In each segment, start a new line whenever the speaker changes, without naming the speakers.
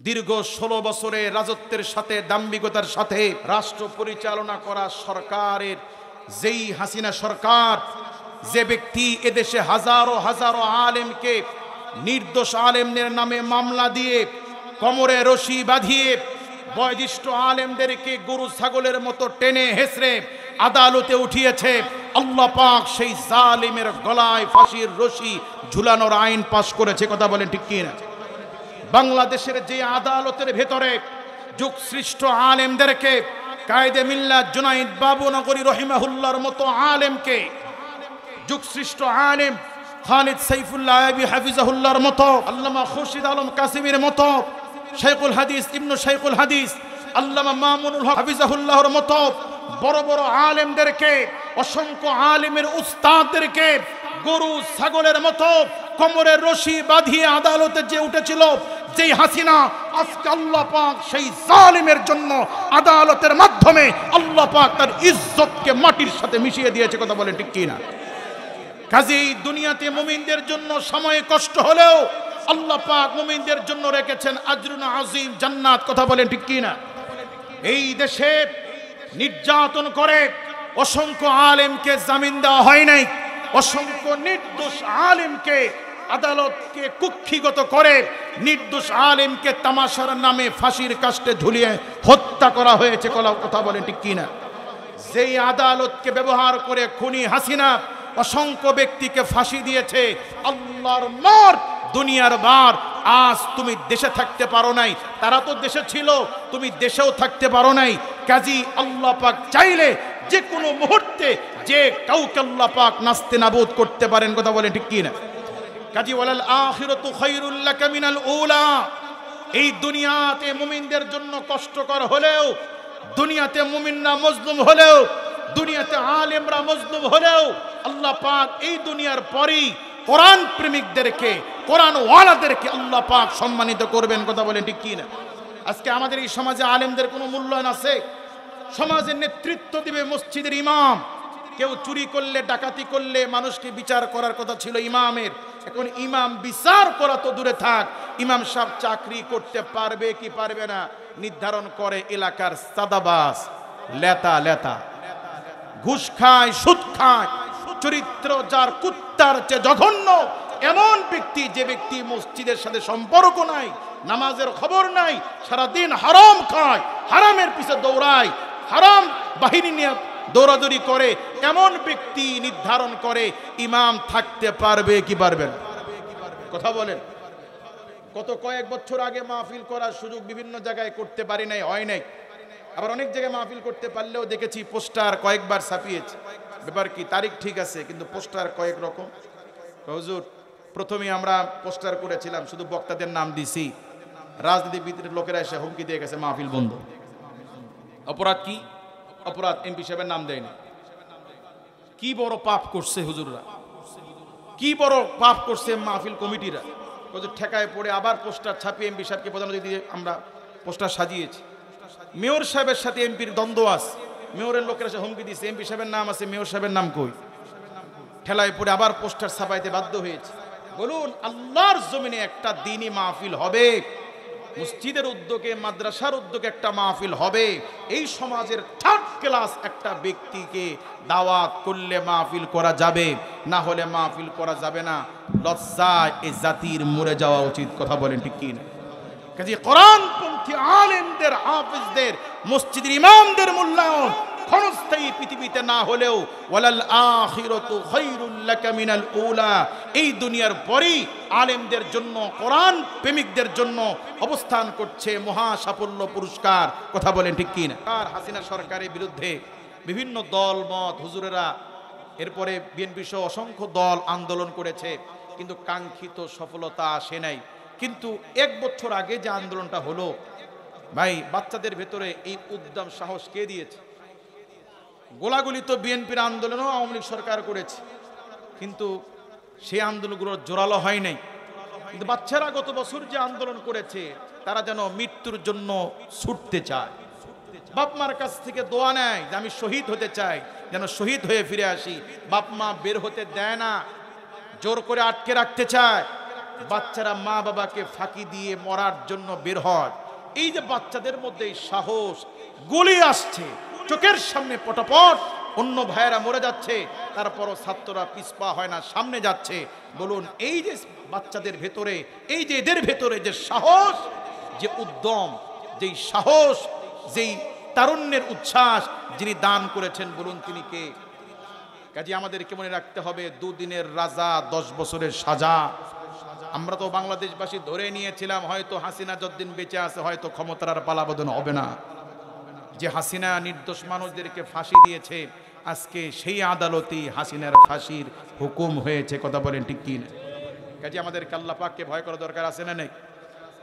দীর্ঘ 16 বছরের রাজত্বের সাথে দাম্ভিকতার সাথে রাষ্ট্র পরিচালনা করা সরকারের যেই হাসিনা সরকার, যে ব্যক্তি এদেশে হাজারো হাজারো আলেমকে, নির্দোষ আলেমদের নামে মামলা দিয়ে কোমরে রশি বাঁধিয়ে বয়োজ্যেষ্ঠ আলেমদেরকে গরু ছাগলের মতো টেনে হেসড়ে আদালতে উঠিয়েছে, আল্লাহ পাক সেই জালিমের গলায় ফাঁসির রশি ঝুলানোর আইন পাশ করেছে। কথা বলেন ঠিক কি না? বাংলাদেশের যে আদালতের ভেতরে যুগসৃষ্ট আলেমদেরকে, কায়েদে মিল্লাত জুনাইদ বাবুনগরী রহিমাহুল্লাহর মতো আলেমকে, যুগসৃষ্ট আলেম খালিদ সাইফুল্লাহ আইবি হাফিজাহুল্লাহর মতো, আল্লামা খুরশিদ আলম কাসিমের মতো, শাইখুল হাদিস ইবনু শাইখুল হাদিস আল্লামা মামুনুল হক হাফিজাহুল্লাহর মতো বড় বড় আলেমদেরকে, অসংখ্য আলেমের উস্তাদদেরকে গরু ছাগলের মতো কোমরের রশি বাঁধিয়ে আদালতে যে উঠেছিল যেই হাসিনা, আজকে আল্লাহ পাক সেই জালিমের জন্য আদালতের মাধ্যমে আল্লাহ পাক তার ইজ্জতকে মাটির সাথে মিশিয়ে দিয়েছে। কথা বলেন ঠিক কি না? কাজেই দুনিয়াতে মুমিনদের জন্য সময়ে কষ্ট হলেও আল্লাহ পাক মুমিনদের জন্য রেখেছেন আজরুন আজিম, জান্নাত। কথা বলেন ঠিক কি না? এই দেশে নির্যাতন করে অসংখ্য আলেমকে জামিন দেওয়া হয় নাই, অসংখ্য নির্দোষ আলেমকে আদালতকে কুক্ষিগত করে নির্দোষ আলেমকে তামাশার নামে ফাঁসির কাস্টে ঝুলিয়ে হত্যা করা হয়েছে। কথা বলেন ঠিক কি না? যেই আদালতকে ব্যবহার করে খুনি হাসিনা অসংখ্য ব্যক্তিকে ফাঁসি দিয়েছে, আল্লাহর মার দুনিয়ার বার। আজ তুমি দেশে থাকতে পারো নাই, তারা তো দেশে ছিল, তুমি দেশেও থাকতে পারো নাই। কাজী আল্লাহ পাক চাইলে যে কোনো মুহূর্তে যে কাউকে আল্লাহ পাক নাস্তে নাবুদ করতে পারেন। কথা বলেন ঠিক কি না? কাজী ওয়ালাল আখিরাতু খায়রুল লাকা মিনাল উলা। এই দুনিয়াতে মুমিনদের জন্য কষ্টকর হলেও, দুনিয়াতে মুমিনরা মজলুম হলেও, দুনিয়াতে আলেমরা মজলুম হলেও আল্লাহ পাক এই দুনিয়ার পরেই কোরআন প্রেমিকদেরকে, কোরআন ওয়ালাদেরকে আল্লাহ পাক সম্মানিত করবেন। কথা বলেন ঠিক কি না? আজকে আমাদের এই সমাজে আলেমদের কোনো মূল্যায়ন আছে? সমাজের নেতৃত্ব দিবে মসজিদের ইমাম। কেউ চুরি করলে, ডাকাতি করলে মানুষকে বিচার করার কথা ছিল ইমামের, এখন ইমাম বিচার করা তো দূরে থাক, ইমাম সাহেব চাকরি করতে পারবে কি পারবে না নির্ধারণ করে এলাকার সাদাবাস, লেতা, ঘুষ খায়, সুদ খায়, চরিত্র যার কুত্তার চেয়ে জঘন্য এমন ব্যক্তি, যে ব্যক্তি মসজিদের সাথে সম্পর্ক নাই, নামাজের খবর নাই, সারাদিন হারাম খায়, হারামের পিছে দৌড়ায়, হারাম বাহিনী নিয়ে দৌড়াদৌড়ি করে, এমন ব্যক্তি নির্ধারণ করে ইমাম থাকতে পারবে কি পারবে না? কথা বলেন। গত কয়েক বছর আগে মাহফিল করার সুযোগ বিভিন্ন জায়গায় করতে পারি নাই, হয় নাই। আবার অনেক জায়গায় মাহফিল করতে পারলেও দেখেছি পোস্টার কয়েকবার ছাপিয়েছে। ব্যাপার কি? তারিখ ঠিক আছে কিন্তু পোস্টার কয়েক রকম। হুজুর, প্রথমে আমরা পোস্টার করেছিলাম, শুধু বক্তাদের নাম দিছি, রাজনীতিবিদের লোকেরা এসে হুমকি দিয়ে গেছে মাহফিল বন্ধ। অপরাধ কি? অপরাধ এমপি সাহেবের নাম দেয়নি। কি বড় পাপ করছে হুজুররা, কি বড় পাপ করছে মাহফিল কমিটিরা। ঠেকায় পড়ে আবার পোস্টার ছাপিয়ে এমপি সাহেবকে প্রধান অতিথি দিয়ে আমরা পোস্টার সাজিয়েছি। মেয়র সাহেবের সাথে এমপির দ্বন্দ্ব আছে, মেয়রের লোকেরা এসে হুমকি দিচ্ছে, এমপি সাহেবের নাম আছে, মেয়র সাহেবের নাম কই? ঠেলায় পড়ে আবার পোস্টার ছাপাইতে বাধ্য হয়েছে। বলুন, আল্লাহর জমিনে একটা দিনই মাহফিল হবে, মসজিদের উদ্যোগে, মাদ্রাসার উদ্যোগে একটা মাহফিল হবে, এই সমাজের থার্ড ক্লাস একটা ব্যক্তিকে দাওয়াত করলে মাহফিল করা যাবে, না হলে মাহফিল করা যাবে না। লজ্জায় এই জাতির মরে যাওয়া উচিত। কথা বলেন ঠিক কি না? কাজে কোরআনপন্থী আলেমদের, হাফেজদের, মসজিদের ইমামদের মূল্যায়ন ক্ষণস্থায়ী পৃথিবীতে না হলেও ওয়ালাল আখিরাতু খায়রুল লাকা মিনাল উলা, এই দুনিয়ার পরেই আলেমদের জন্য, কোরআন প্রেমিকদের জন্য অবস্থান করছে মহা সাফল্য পুরস্কার। কথা বলেন ঠিক কি না? আর হাসিনা সরকারের বিরুদ্ধে বিভিন্ন দল মত হুজুরেরা, এরপরে বিএনপি সহ অসংখ্য দল আন্দোলন করেছে, কিন্তু কাঙ্ক্ষিত সফলতা আসে নাই। কিন্তু এক বছর আগে যে আন্দোলনটা হলো, ভাই, বাচ্চাদের ভেতরে এই উদ্যম সাহস কে দিয়েছে? গোলাগুলি তো বিএনপির আন্দোলনও আওয়ামী লীগ সরকার করেছে, কিন্তু সেই আন্দোলনগুলো জোরালো হয় নাই। কিন্তু বাচ্চারা গত বছর যে আন্দোলন করেছে, তারা যেন মৃত্যুর জন্য ছুটতে চায়, বাপ মার কাছ থেকে দোয়া নেয় যে আমি শহীদ হতে চাই, যেন শহীদ হয়ে ফিরে আসি। বাপ মা বের হতে দেয় না, জোর করে আটকে রাখতে চায়। বাচ্চারা মা বাবাকে ফাঁকি দিয়ে মরার জন্য বের হয়। এই যে বাচ্চাদের মধ্যে সাহস, গুলি আসছে চোখের সামনে পটাপট, অন্য ভাইয়েরা মরে যাচ্ছে, তারপরও ছাত্ররা পিছপা হয় না, সামনে যাচ্ছে। বলুন এই যে বাচ্চাদের ভেতরে, এই যে এদের ভেতরে যে সাহস, যে উদ্যম, যেই সাহস, যেই তারুণ্যের উচ্ছ্বাস যিনি দান করেছেন, বলুন তিনি কে? কাজে আমাদেরকে মনে রাখতে হবে, দুদিনের রাজা 10 বছরের সাজা। আমরা তো বাংলাদেশবাসী ধরে নিয়েছিলাম হয়তো হাসিনা যতদিন বেঁচে আছে হয়তো ক্ষমতার আর পালাবদল হবে না। যে হাসিনা নির্দোষ মানুষদেরকে ফাঁসি দিয়েছে, আজকে সেই আদালতেই হাসিনার ফাঁসির হুকুম হয়েছে। কথা বলেন ঠিক কি না? কাজে আমাদেরকে আল্লাহ পাককে ভয় করা দরকার আছে না নেই?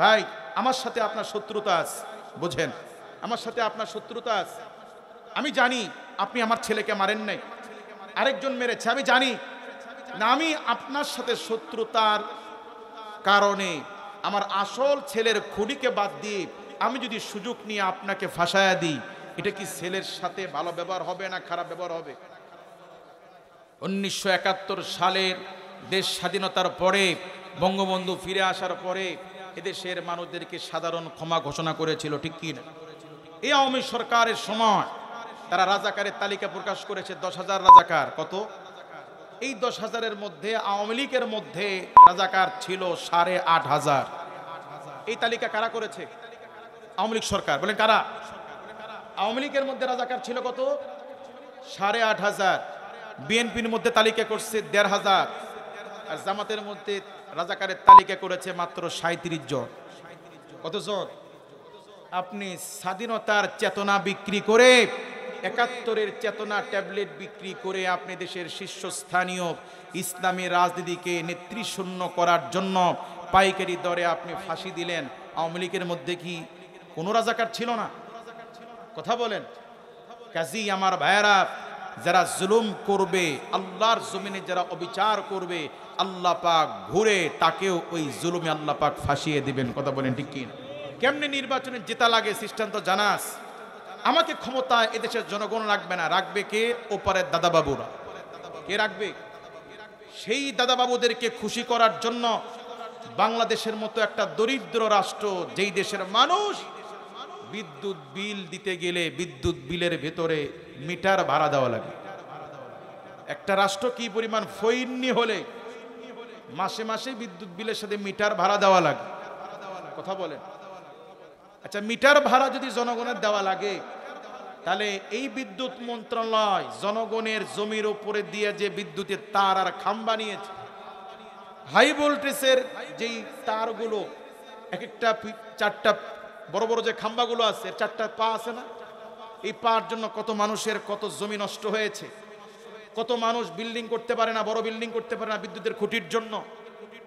ভাই, আমার সাথে আপনার শত্রুতা আছে, বুঝেন, আমার সাথে আপনার শত্রুতা আছে। আমি জানি আপনি আমার ছেলেকে মারেন নাই, আরেকজন মেরেছে, আমি জানি না। আমি আপনার সাথে শত্রুতার কারণে আমার আসল ছেলের খুনিকে বাদ দিয়ে আমি যদি সুযোগ নিয়ে আপনাকে ফাঁসায়া দিই, এটা কি ছেলের সাথে ভালো ব্যবহার হবে না খারাপ ব্যবহার হবে? 1971 সালের দেশ স্বাধীনতার পরে, বঙ্গবন্ধু ফিরে আসার পরে এদেশের মানুষদেরকে সাধারণ ক্ষমা ঘোষণা করেছিল, ঠিক কি না? এই আওয়ামী সরকারের সময় তারা রাজাকারের তালিকা প্রকাশ করেছে, 10,000 রাজাকার। কত? এই 10,000-এর মধ্যে আওয়ামী লীগের মধ্যে রাজাকার ছিল 8,500। এই তালিকা কারা করেছে? আওয়ামী লীগ সরকার। বলেন কারা? আওয়ামী লীগের মধ্যে রাজাকার ছিল কত? 8,500। বিএনপির মধ্যে তালিকা করছে 1,500, আর জামাতের মধ্যে রাজাকারের তালিকা করেছে মাত্র 37 জন। কতজন? আপনি স্বাধীনতার চেতনা বিক্রি করে, 71-এর চেতনা ট্যাবলেট বিক্রি করে আপনি দেশের শীর্ষস্থানীয় ইসলামী রাজনীতিকে নেতৃশূন্য করার জন্য পাইকারি দরে আপনি ফাঁসি দিলেন। আওয়ামী লীগের মধ্যে কি কোনো রাজাকার ছিল না? কথা বলেন। কাজী আমার ভাইয়েরা, যারা জুলুম করবে, আল্লাহর জমিনে যারা অবিচার করবে, আল্লাহ পাক ঘুরে তাকেও ওই জুলুমে আল্লাহ পাক ফাঁসিয়ে দিবেন। কথা বলেন ঠিক কি না? কেমনে নির্বাচনে জেতা লাগে সিস্টেম তো জানাস। আমাকে ক্ষমতা এদেশের জনগণ রাখবে না, রাখবে কে? ওপারের দাদাবাবুরা। কে রাখবে? সেই দাদাবাবুদেরকে খুশি করার জন্য বাংলাদেশের মতো একটা দরিদ্র রাষ্ট্র, যেই দেশের মানুষ বিদ্যুৎ বিল দিতে গেলে বিদ্যুৎ বিলের ভেতরে মিটার ভাড়া দেওয়া লাগে। একটা রাষ্ট্র কি পরিমাণ ফইন্নি হলে মাসে মাসে বিদ্যুৎ বিলের সাথে মিটার ভাড়া দেওয়া লাগে? কথা বলেন। আচ্ছা, মিটার ভাড়া যদি জনগণের দেওয়া লাগে, তাহলে এই বিদ্যুৎ মন্ত্রণালয় জনগণের জমির উপরে দিয়ে যে বিদ্যুতের তার আর খাম্বা নিয়েছে, হাই ভোল্টেজের যেই তারগুলো, এক একটা 4টা বড় বড় যে খাম্বাগুলো আছে, 4টা পা আছে না? এই পার জন্য কত মানুষের কত জমি নষ্ট হয়েছে, কত মানুষ বিল্ডিং করতে পারে না, বড় বিল্ডিং করতে পারে না বিদ্যুতের খুঁটির জন্য।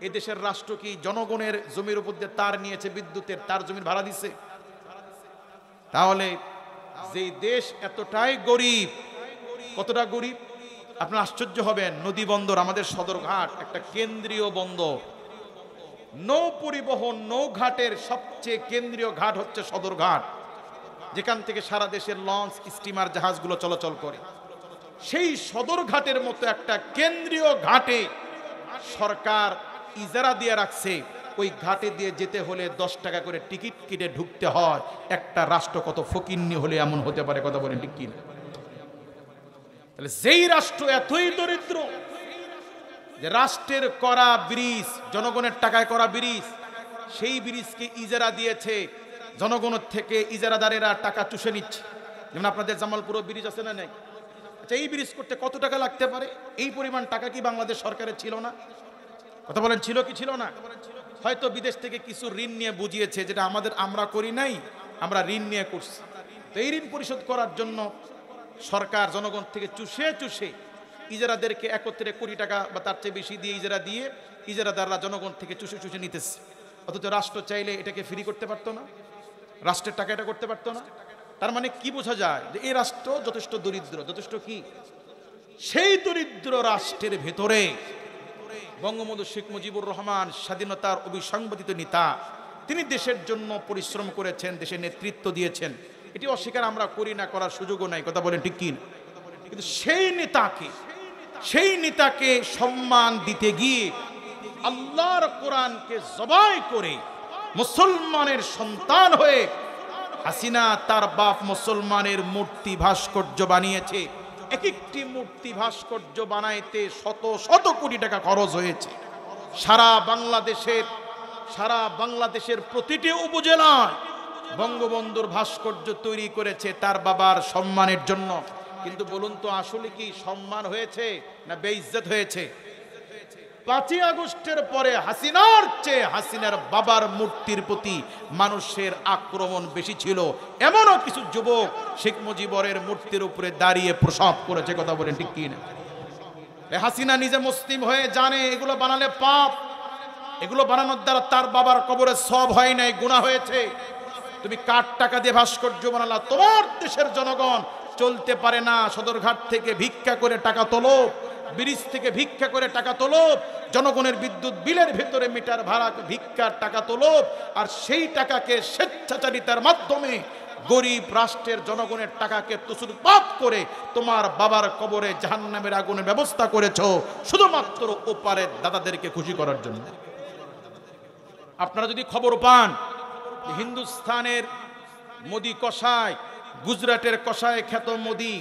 এই দেশের রাষ্ট্র কি জনগণের জমির উপর দিয়ে তার নিয়েছে, বিদ্যুতের তার জমির ভাড়া দিছে? তাহলে যেই দেশ এতটাই গরিব, কতটা গরিব আপনার আশ্চর্য হবেন। নদী বন্দর, আমাদের সদরঘাট একটা কেন্দ্রীয় বন্দর, নৌ পরিবহন, নৌঘাটের সবচেয়ে কেন্দ্রীয় ঘাট হচ্ছে সদরঘাট, যেখান থেকে সারা দেশের লঞ্চ, স্টিমার, জাহাজগুলো চলাচল করে। সেই সদরঘাটের মতো একটা কেন্দ্রীয় ঘাটে সরকার ইজারা দিয়ে রাখছে। ওই ঘাটে দিয়ে যেতে হলে 10 টাকা করে টিকিট কেটে ঢুকতে হয়। একটা রাষ্ট্র কত ফকিন্নি হলে এমন হতে পারে? কথা বলেন ঠিক কিনা? তাহলে যেই রাষ্ট্র এতই দরিদ্র যে রাষ্ট্রের করা ব্রিজ, জনগণের টাকায় করা ব্রিজ, সেই ব্রিজকে ইজারা দিয়েছে, জনগণের থেকে ইজারাদারেরা টাকা চুষে নিচ্ছে। যেমন আপনাদের জামালপুর ব্রিজ আছে না? নাই? আচ্ছা, এই ব্রিজ করতে কত টাকা লাগতে পারে? এই পরিমাণ টাকা কি বাংলাদেশ সরকারের ছিল না? কথা বলেন, ছিল কি ছিল না? হয়তো বিদেশ থেকে কিছু ঋণ নিয়ে বুঝিয়েছে, যেটা আমরা করি নাই, আমরা ঋণ নিয়ে করছি। তো এই ঋণ পরিশোধ করার জন্য সরকার জনগণ থেকে চুষে চুষে ইজারাদেরকে একত্রে কোটি টাকা বা তার চেয়ে বেশি দিয়ে ইজারা দিয়ে ইজারাদাররা জনগণ থেকে চুষে চুষে নিতেছে। অথচ রাষ্ট্র চাইলে এটাকে ফ্রি করতে পারতো না, রাষ্ট্রের টাকা এটা করতে পারতো না। তার মানে কি বোঝা যায়? যে এই রাষ্ট্র যথেষ্ট দরিদ্র। যথেষ্ট কি? সেই দরিদ্র রাষ্ট্রের ভেতরে বঙ্গবন্ধু শেখ মুজিবুর রহমান, স্বাধীনতার অবিসংবাদিত নেতা, তিনি দেশের জন্য পরিশ্রম করেছেন, দেশের নেতৃত্ব দিয়েছেন। এটি অস্বীকার আমরা করি না, করার সুযোগও নাই। কথা বলেন ঠিক কি না? কিন্তু সেই নেতাকে সম্মান দিতে গিয়ে আল্লাহর কোরআনকে জবাই করে মুসলমানের সন্তান হয়ে হাসিনা তার বাপ মুসলমানের মূর্তি ভাস্কর্য বানিয়েছে। এক একটি মূর্তি ভাস্কর্য বানাইতে শত শত কোটি টাকা খরচ হয়েছে। সারা বাংলাদেশের প্রতিটি উপজেলায় বঙ্গবন্ধুর ভাস্কর্য তৈরি করেছে তার বাবার সম্মানের জন্য। কিন্তু বলুন তো আসলে কি সম্মান হয়েছে না বেইজ্জত হয়েছে? 5ই আগস্টের পরে হাসিনার চেয়ে হাসিনার বাবার মূর্তির প্রতি মানুষের আক্রমণ বেশি ছিল। এমনও কিছু যুবক শেখ মুজিবরের মূর্তির উপরে দাঁড়িয়ে প্রসাব করেছে। কথা বলেন ঠিক কি না? হাসিনা নিজে মুসলিম হয়ে জানে এগুলো বানালে পাপ, এগুলো বানানোর দ্বারা তার বাবার কবরে সওয়াব হয় নাই, গুনাহ হয়েছে। তুমি কার টাকা দিয়ে ভাস্কর্য বানালা? তোমার দেশের জনগণ চলতে পারে না, সদরঘাট থেকে ভিক্ষা করে টাকা তোলো, ব্রিজ থেকে ভিক্ষা করে টাকা তোলো, জনগণের বিদ্যুৎ বিলের ভেতরে মিটার ভাড়া ভিক্ষার টাকা তোলো, আর সেই টাকাকে স্বেচ্ছাচারিতার মাধ্যমে গরিব রাষ্ট্রের জনগণের টাকাকে তুসুরপাত করে তোমার বাবার কবরে জাহান্নামের আগুনের ব্যবস্থা করেছো শুধুমাত্র ওপারের দাদাদেরকে খুশি করার জন্য। আপনারা যদি খবর পান হিন্দুস্তানের মোদি কসাই, গুজরাটের কসাই খ্যাত মোদি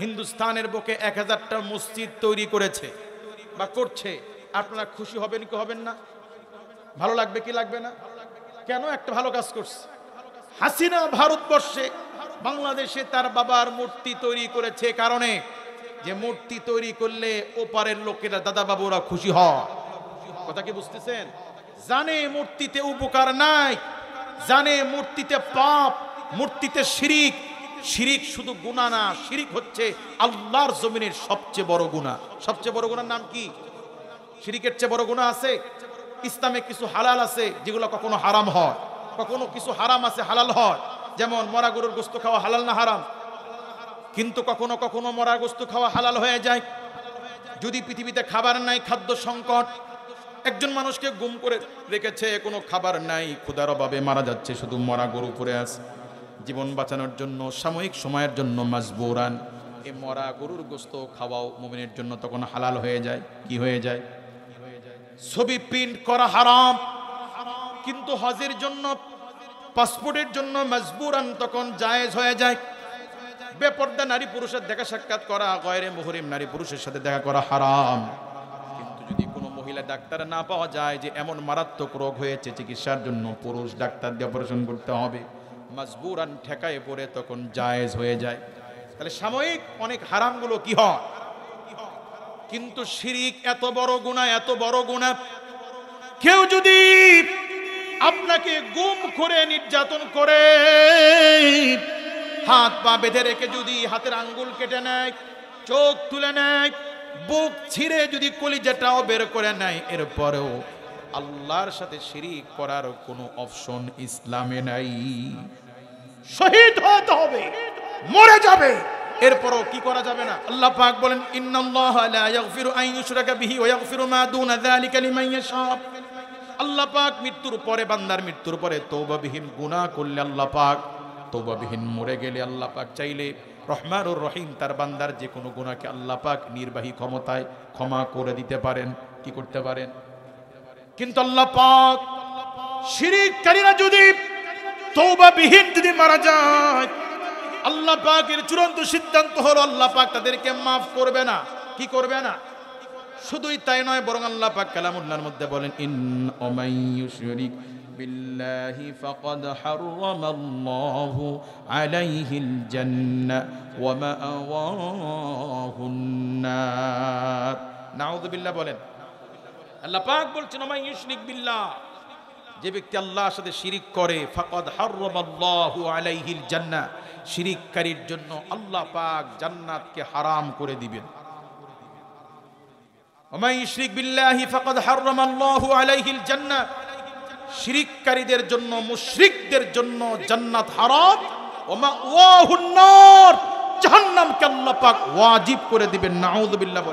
হিন্দুস্তানের বুকে 1000টা মসজিদ তৈরি করেছে বা করছে, আপনারা খুশি হবেন কি হবেন না? ভালো লাগবে কি লাগবে না? কেন? একটা ভালো কাজ করছে। হাসিনা ভারতবর্ষে বাংলাদেশে তার বাবার মূর্তি তৈরি করেছে কারণে যে মূর্তি তৈরি করলে ওপারের লোকেরা দাদা বাবুরা খুশি হয়। কথা কি বুঝতেছেন? জানে মূর্তিতে উপকার নাই, জানে মূর্তিতে পাপ, মূর্তিতে শিরিক। শিরিক শুধু গুনাহ না, শিরিক হচ্ছে আল্লাহর জমিনের সবচেয়ে বড় গুনাহ। সবচেয়ে বড় গুনার নাম কি? শিরিকের চেয়ে বড় গুনাহ আছে? ইসলামে কিছু হালাল আছে যেগুলো কখনো হারাম হয়, কখনো কিছু হারাম আছে হালাল হয়। যেমন মরা গরুর গোশত খাওয়া হালাল না হারাম? কিন্তু কখনো কখনো মরা গোশত খাওয়া হালাল হয়ে যায়। যদি পৃথিবীতে খাবার নাই, খাদ্য সংকট, একজন মানুষকে গুম করে রেখেছে, কোনো খাবার নাই, ক্ষুধার অভাবে মারা যাচ্ছে, শুধু মরা গরু পড়ে আছে, জীবন বাঁচানোর জন্য সাময়িক সময়ের জন্য মাজবুরান এই মরা গরুর গোশত খাওয়াও মুমিনের জন্য তখন হালাল হয়ে যায়। কি হয়ে যায়? ছবি প্রিন্ট করা হারাম, কিন্তু হজের জন্য, পাসপোর্টের জন্য মাজবুরান তখন জায়েজ হয়ে যায়। বেপর্দা নারী পুরুষের দেখা সাক্ষাৎ করা, গয়রে মুহরিম নারী পুরুষের সাথে দেখা করা হারাম। কিন্তু যদি কোনো মহিলা ডাক্তার না পাওয়া যায় যে এমন মারাত্মক রোগ হয়েছে, চিকিৎসার জন্য পুরুষ ডাক্তার দিয়ে অপারেশন করতে হবে, মাজবুরান ঠেকায় পড়ে তখন জায়েজ হয়ে যায়। তাহলে সাময়িক অনেক হারামগুলো কি হয়, কিন্তু শিরিক এত বড় গুনাহ, এত বড় গুনাহ। কেউ যদি আপনাকে গুম করে নির্যাতন করে, হাত পা বেঁধে রেখে যদি হাতের আঙ্গুল কেটে নেয়, চোখ তুলে নেয়, বুক ছিঁড়ে যদি কলিজাটাও বের করে নেয়, এরপরেও আল্লাহর সাথে শিরিক করার কোনো অপশন ইসলামে নাই। শহীদ হতে হবে, মরে যাবে, এরপরও কি করা যাবে না? আল্লাহ পাক বলেন ইন্নাল্লাহা লা ইয়াগফিরু আন ইউশরাকা বিহি ওয়া ইয়াগফিরু মা দুনা যালিকা লিমান ইয়াশা। আল্লাহ পাক মৃত্যুর পরে, বান্দার মৃত্যুর পরে তওবাবিহীন গুনাহ করলে আল্লাহ পাক, তওবাবিহীন মরে গেলে আল্লাহ পাক চাইলে রহমানুর রহিম তার বান্দার যে কোনো গুনাহকে আল্লাহ পাক নির্বাহী ক্ষমতায় ক্ষমা করে দিতে পারেন। কি করতে পারেন? কিন্তু আল্লাহ পাক শিরককারীরা যদি তওবাবিহীন যদি মারা যায়, আল্লাহ পাকের চূড়ান্ত সিদ্ধান্ত হলো আল্লাহ পাক তাদেরকে মাফ করবে না। কি করবে না? শুধুই তাই নয়, বরং আল্লাহ পাক কালামুল্লাহর মধ্যে বলেন ইন ওমাই ইউশরিক বিল্লাহি ফাকাদ হারামাল্লাহু আলাইহিল জান্নাহ ওয়া মাআওয়াহুন নার। নাউযুবিল্লাহ বলেন। আল্লাহ পাক বলছেন ওমাই ইউশরিক বিল্লাহ, যে ব্যক্তি আল্লাহর সাথে শিরিক করে, ফাকাদ হারামাল্লাহু আলাইহিল জান্নাহ, শিরিককারীর জন্য আল্লাহ পাক জান্নাতকে হারাম করে দিবেন। ওমাই ইউশরিক বিল্লাহি ফাকাদ হারামাল্লাহু আলাইহিল জান্নাহ, শিরিককারীদের জন্য, মুশরিকদের জন্য জান্নাত হারাম। ওয়া মাওয়াহুন নার, জাহান্নামকে আল্লাহ পাক ওয়াজিব করে দিবেন। নাউযুবিল্লাহ বলে।